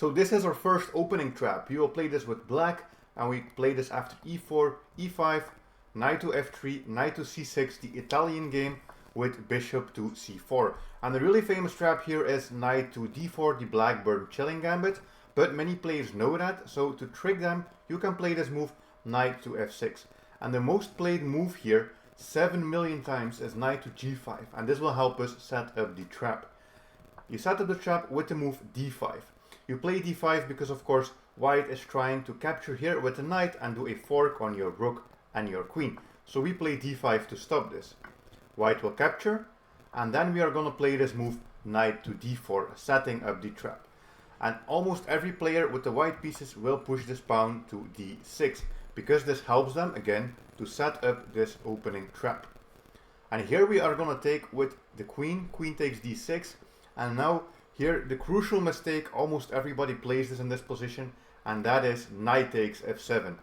So this is our first opening trap. We will play this with black, and we play this after e4, e5, knight to f3, knight to c6, the Italian game with bishop to c4. And the really famous trap here is knight to d4, the Blackburn chilling gambit, but many players know that, so to trick them, you can play this move knight to f6. And the most played move here, 7 million times, is knight to g5, and this will help us set up the trap. You set up the trap with the move d5. You play d5 because, of course, white is trying to capture here with the knight and do a fork on your rook and your queen. So we play d5 to stop this. White will capture, and then we are going to play this move knight to d4, setting up the trap. And almost every player with the white pieces will push this pawn to d6, because this helps them, again, to set up this opening trap. And here we are going to take with the queen takes d6, and now here the crucial mistake, almost everybody plays this in this position, and that is knight takes f7,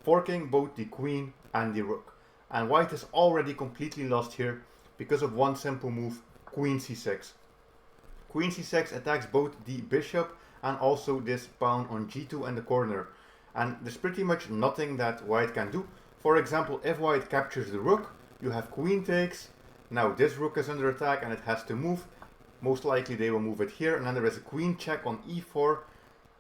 forking both the queen and the rook. And white is already completely lost here because of one simple move, queen c6. Queen c6 attacks both the bishop and also this pawn on g2 in the corner. And there's pretty much nothing that white can do. For example, if white captures the rook, you have queen takes. Now this rook is under attack and it has to move. Most likely they will move it here, and then there is a queen check on e4.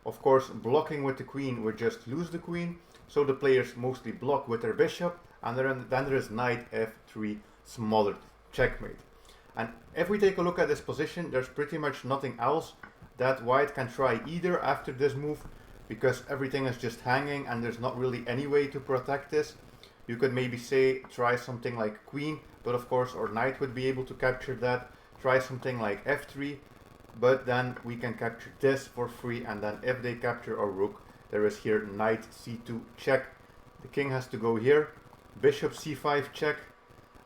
Of course, blocking with the queen would just lose the queen, so the players mostly block with their bishop, and then there is knight f3 smothered, checkmate. And if we take a look at this position, there's pretty much nothing else that white can try either after this move, because everything is just hanging and there's not really any way to protect this. You could maybe say try something like queen, but of course our knight would be able to capture that. Try something like f3, but then we can capture this for free, and then if they capture our rook, there is here knight c2 check. The king has to go here, bishop c5 check,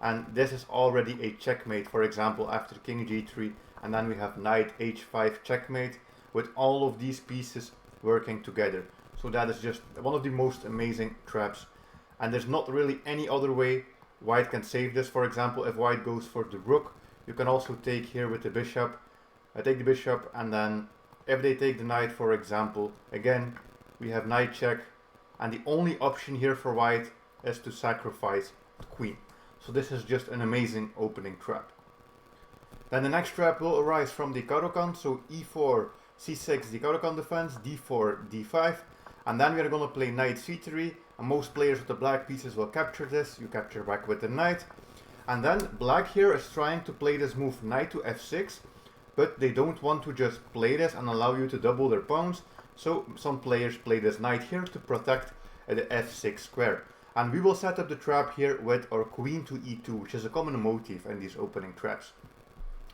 and this is already a checkmate, for example, after king g3, and then we have knight h5 checkmate, with all of these pieces working together. So that is just one of the most amazing traps, and there's not really any other way white can save this. For example, if white goes for the rook, you can also take here with the bishop. I take the bishop, and then if they take the knight, for example, again we have knight check, and the only option here for white is to sacrifice the queen. So this is just an amazing opening trap. Then the next trap will arise from the Caro-Kann, so e4, c6, the Caro-Kann defense, d4, d5, and then we are going to play knight c3, and most players with the black pieces will capture this. You capture back with the knight. And then black here is trying to play this move knight to f6, but they don't want to just play this and allow you to double their pawns. So some players play this knight here to protect the f6 square. And we will set up the trap here with our queen to e2, which is a common motif in these opening traps.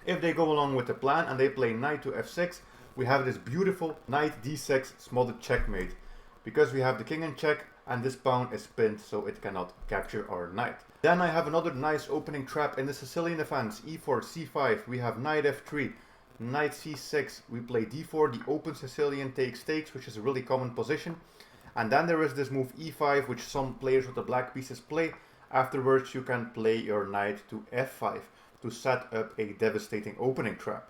If they go along with the plan and they play knight to f6, we have this beautiful knight d6 smothered checkmate, because we have the king in check and this pawn is pinned, so it cannot capture our knight. Then I have another nice opening trap in the Sicilian defense, e4, c5, we have knight f3, knight c6, we play d4, the open Sicilian takes, which is a really common position. And then there is this move e5, which some players with the black pieces play. Afterwards you can play your knight to f5 to set up a devastating opening trap.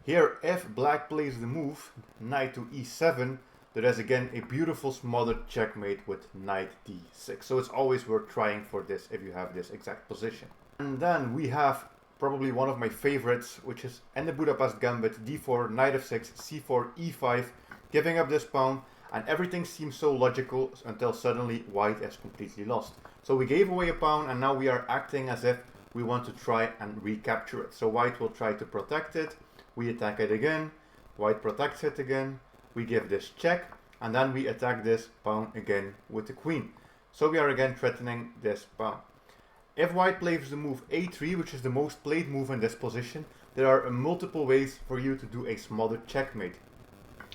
Here, if black plays the move knight to e7, there is again a beautiful smothered checkmate with knight d6. So it's always worth trying for this if you have this exact position. And then we have probably one of my favorites, which is in the Budapest Gambit, d4, knight f6, c4, e5, giving up this pawn, and everything seems so logical until suddenly white is completely lost. So we gave away a pawn, and now we are acting as if we want to try and recapture it. So white will try to protect it, we attack it again, white protects it again, we give this check, and then we attack this pawn again with the queen. So we are again threatening this pawn. If white plays the move a3, which is the most played move in this position, there are multiple ways for you to do a smothered checkmate.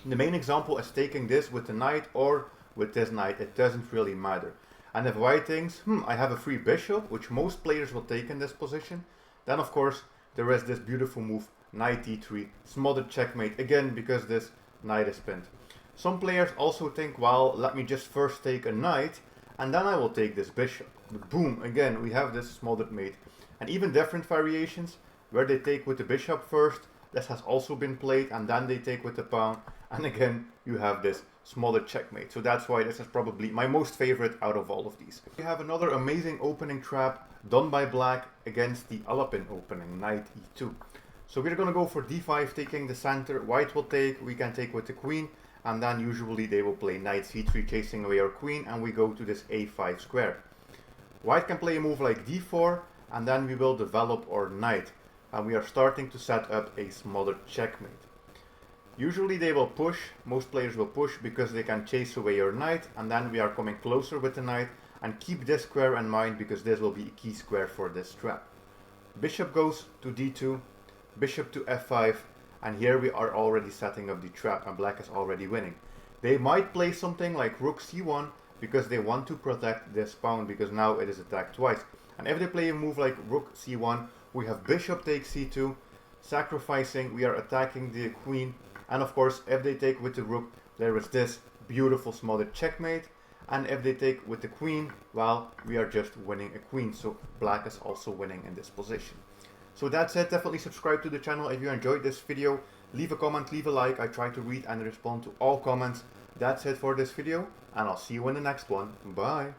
The main example is taking this with the knight or with this knight, it doesn't really matter. And if white thinks, I have a free bishop, which most players will take in this position, then of course there is this beautiful move, knight d3, smothered checkmate, again because this knight is pinned. Some players also think, well, let me just first take a knight, and then I will take this bishop. But boom, again we have this smothered mate. And even different variations, where they take with the bishop first, this has also been played, and then they take with the pawn, And again, you have this smothered checkmate. So that's why this is probably my most favorite out of all of these. We have another amazing opening trap done by black against the Alapin opening, knight e2. So we're going to go for d5, taking the center. White will take, we can take with the queen, and then usually they will play knight c3, chasing away our queen, and we go to this a5 square. White can play a move like d4, and then we will develop our knight, and we are starting to set up a smothered checkmate. Usually they will push, most players will push because they can chase away your knight, and then we are coming closer with the knight, and keep this square in mind because this will be a key square for this trap. Bishop goes to d2, bishop to f5, and here we are already setting up the trap, and black is already winning. They might play something like rook c1 because they want to protect this pawn, because now it is attacked twice. And if they play a move like rook c1, we have bishop takes c2, sacrificing, we are attacking the queen. And of course, if they take with the rook, there is this beautiful smothered checkmate. And if they take with the queen, well, we are just winning a queen. So black is also winning in this position. So that's it. Definitely subscribe to the channel if you enjoyed this video. Leave a comment, leave a like. I try to read and respond to all comments. That's it for this video, and I'll see you in the next one. Bye.